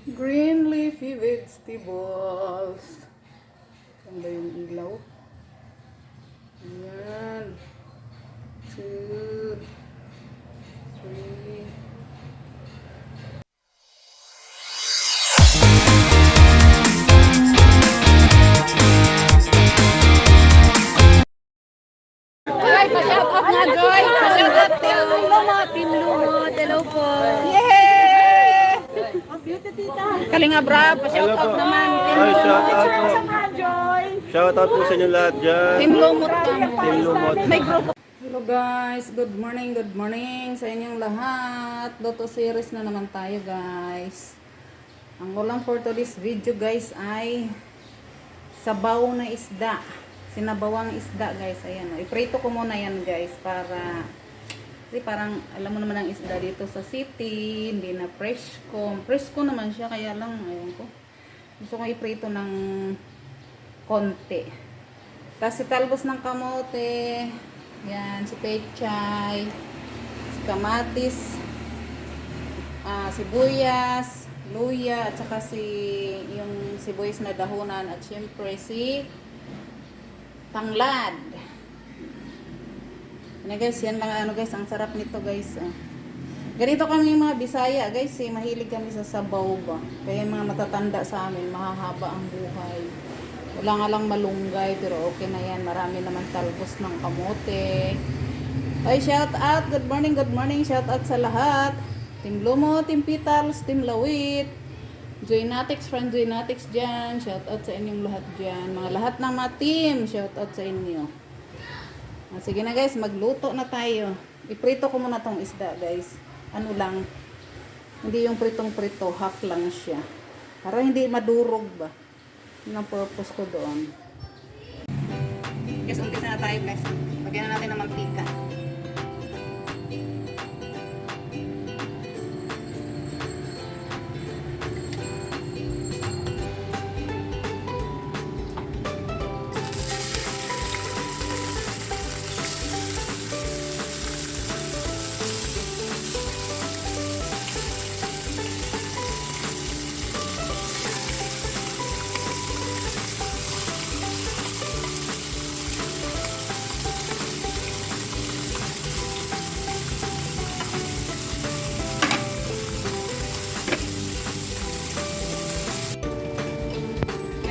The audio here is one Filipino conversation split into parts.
Green leafy vegetables. Ganda yung ilaw. Ayan. 2, 3. Ay, pa-shout out nga, Joy! Pa-shout out Team Lumot! Team Lumot! Hello po! Yay! Kalinga Brab, pa-shout out naman! Team Ay, shout Lumot! out po. Shout out po sa inyo lahat dyan. Team Lumot kamo! Team Lumot. May grupo! Hello guys, good morning sa inyong lahat. Dotto series na naman tayo guys. Ang ulam for today's video guys ay sabaw na isda. Sinabawang isda guys. Ayan, iprito ko muna yan guys para kasi parang alam mo naman ang isda dito sa city, hindi na fresh ko naman siya kaya lang ayun ko. Gusto ko iprito ng konti. Tapos italbos ng kamote. Yan, si pechay, si kamatis, sibuyas, luya, at saka yung sibuyas na dahunan, at syempre si tanglad. Yan guys, yan lang ano guys, ang sarap nito guys. Ganito kami yung mga Bisaya guys, mahilig kami sa sabaw ba. Kaya yung mga matatanda sa amin, mahahaba ang buhay. Wala nga lang malunggay, pero okay na yan. Marami naman talbos ng kamote. Ay, shout out. Good morning. Shout out sa lahat. Team Lumo, Team Petals, Team Lawit. Joynatics, friend Joynatics dyan. Shout out sa inyong lahat dyan. Mga lahat ng mga team, shout out sa inyo. Sige na guys, magluto na tayo. Iprito ko muna tong isda guys. Ano lang, hindi yung pritong-prito, half lang siya. Para hindi madurog ba. Yun ang purpose ko doon. Guys, umpisa na tayo guys. Lagyan na natin ng mantika.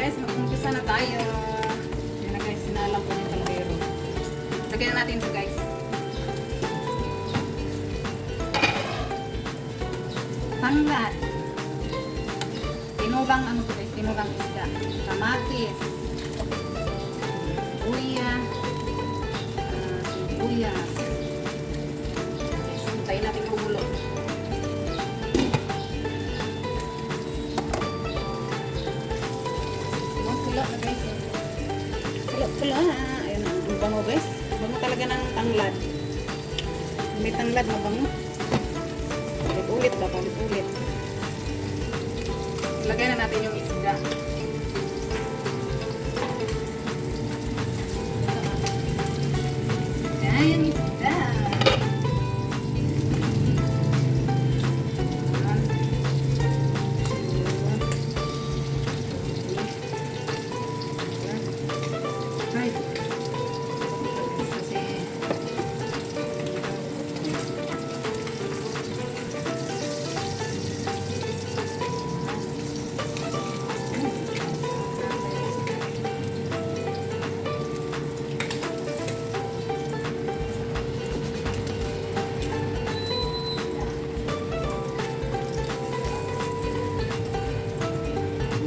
Guys, mag-umpisa na tayo. Yan na guys, sinalang ko yung kaldero. Lagyan na natin ito guys. Tanglad. Tinugang ano ito guys, tinugang isda. Kamatis. Luya. Sibuyas. Hintayin natin kumulo. Pula na guys. Pula. Ayun, ang bango guys. Bango talaga ng tanglad. May tanglad na bango. Ulit ba? Ulit. Lagay na natin yung isda. Ayan, isda.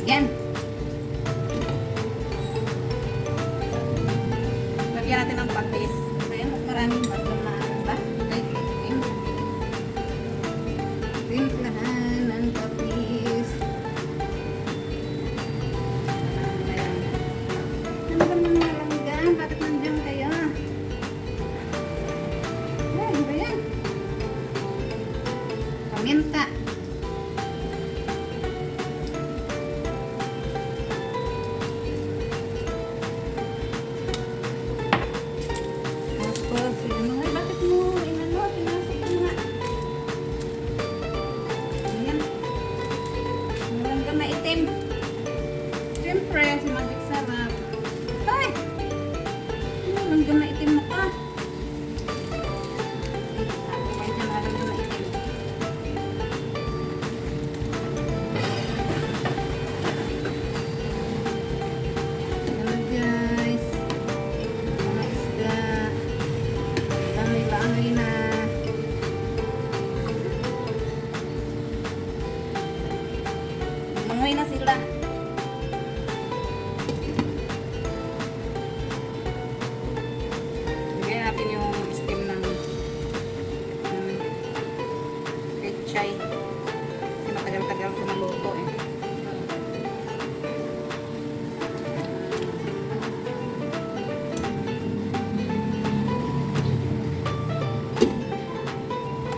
Yan. Lagyan natin ng patis. Ayan, maraming bato na ba? Ay, timplahan ng patis. Ayan. Ano ba naman nalanggan? Bakit nandiyan kayo? Ay, ano ba yan? Paminta. Bismillah. Lagyan natin yung steam ng pechay. Kasi matagal-tagal ko maluto eh.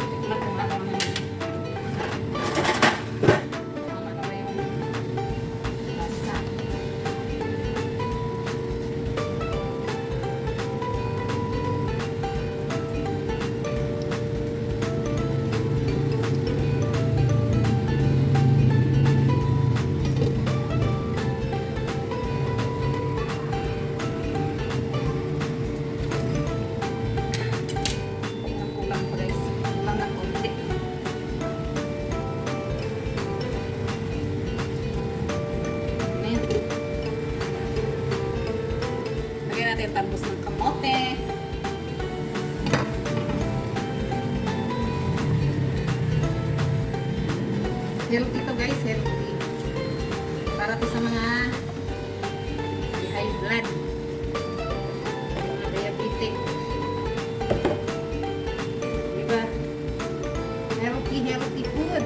Tikman ko nga kung tama na ba yung lasa. Kulang pa guys. Kulang ng konti. Ayan. Lagyan natin talbos ng kamote. Healthy to guys, healthy. Para to sa mga high blood. Mga diabetic. Diba? Healthy food.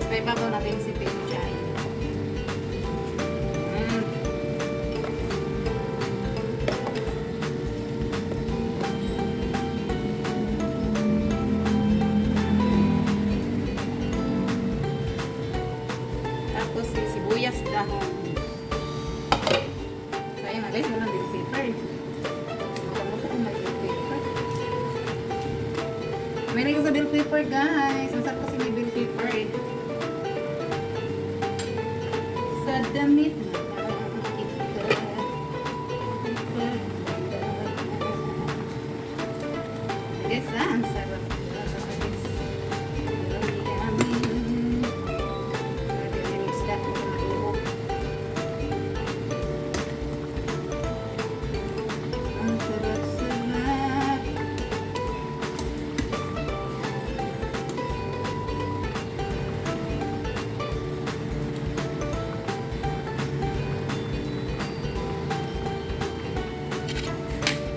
May babaw natin si pechay. Tapos si sibuyas dahon. So ayun na guys, walang bell pepper. Nakalimutan ko may bell pepper. May naging sa bell pepper guys. Masarap kasi may bell pepper eh. Sa damit na guys, ang sarap. Ang sarap-sarap.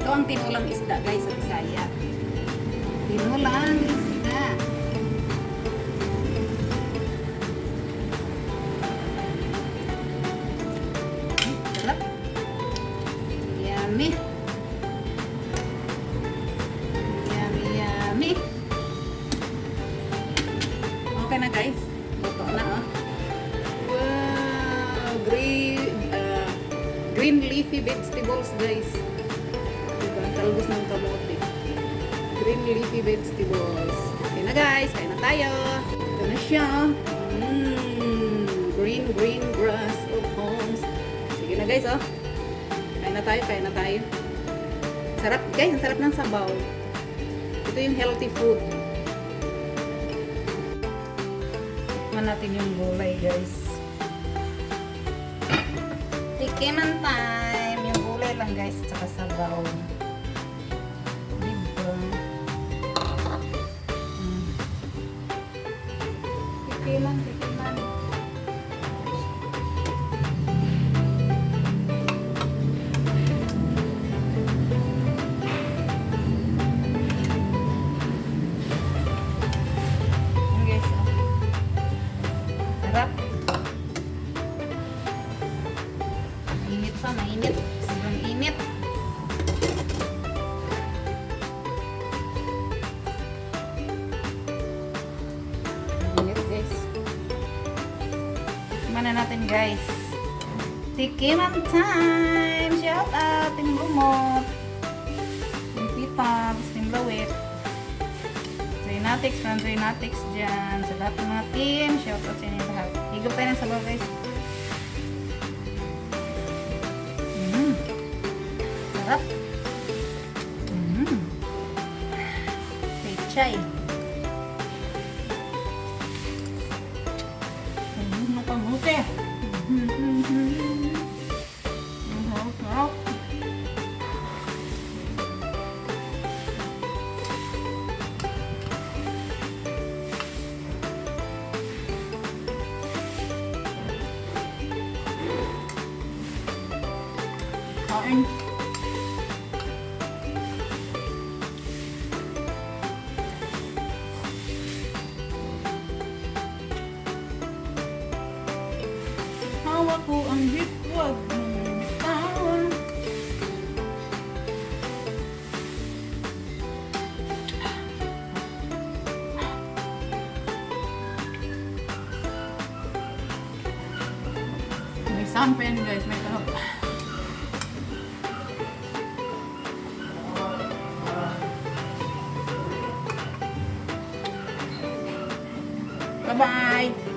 Ito ang tinulang isda guys sa Bisaya. Tinulang isda. Sarap. Yummy. Yummy, yummy. Okay na guys. Luto na oh. Wow! Green leafy vegetables guys. Diba? Talbos ng kamote. Green leafy vegetables. Okay na guys. Kain na tayo. Ito na siya. Green grass of homes. Sige na guys oh. Kain na tayo. Kain na tayo. Sarap guys. Ang sarap ng sabaw. Ito yung healthy food. Tikman natin yung gulay guys. Tikiman time. Yung gulay lang guys. Tsaka sabaw. Diba? Tikiman. Yan guys. Oh. Sarap. Mainit pa, mainit. Sobrang init. Init guys. Tikman na natin guys. Tikiman time! Shout out! Team Lumot. Team Pita. Team Lawit. Trinatics, from Trinatics dyan. Sa lahat ng mga team. Shout out sa inyo lahat. Higop tayo ng sabaw guys. Sarap. Pechay. Kamuti. kain. Hawak ko ang jeep, wag mong bitawan. May sampen guys, may kahap. Bye-bye!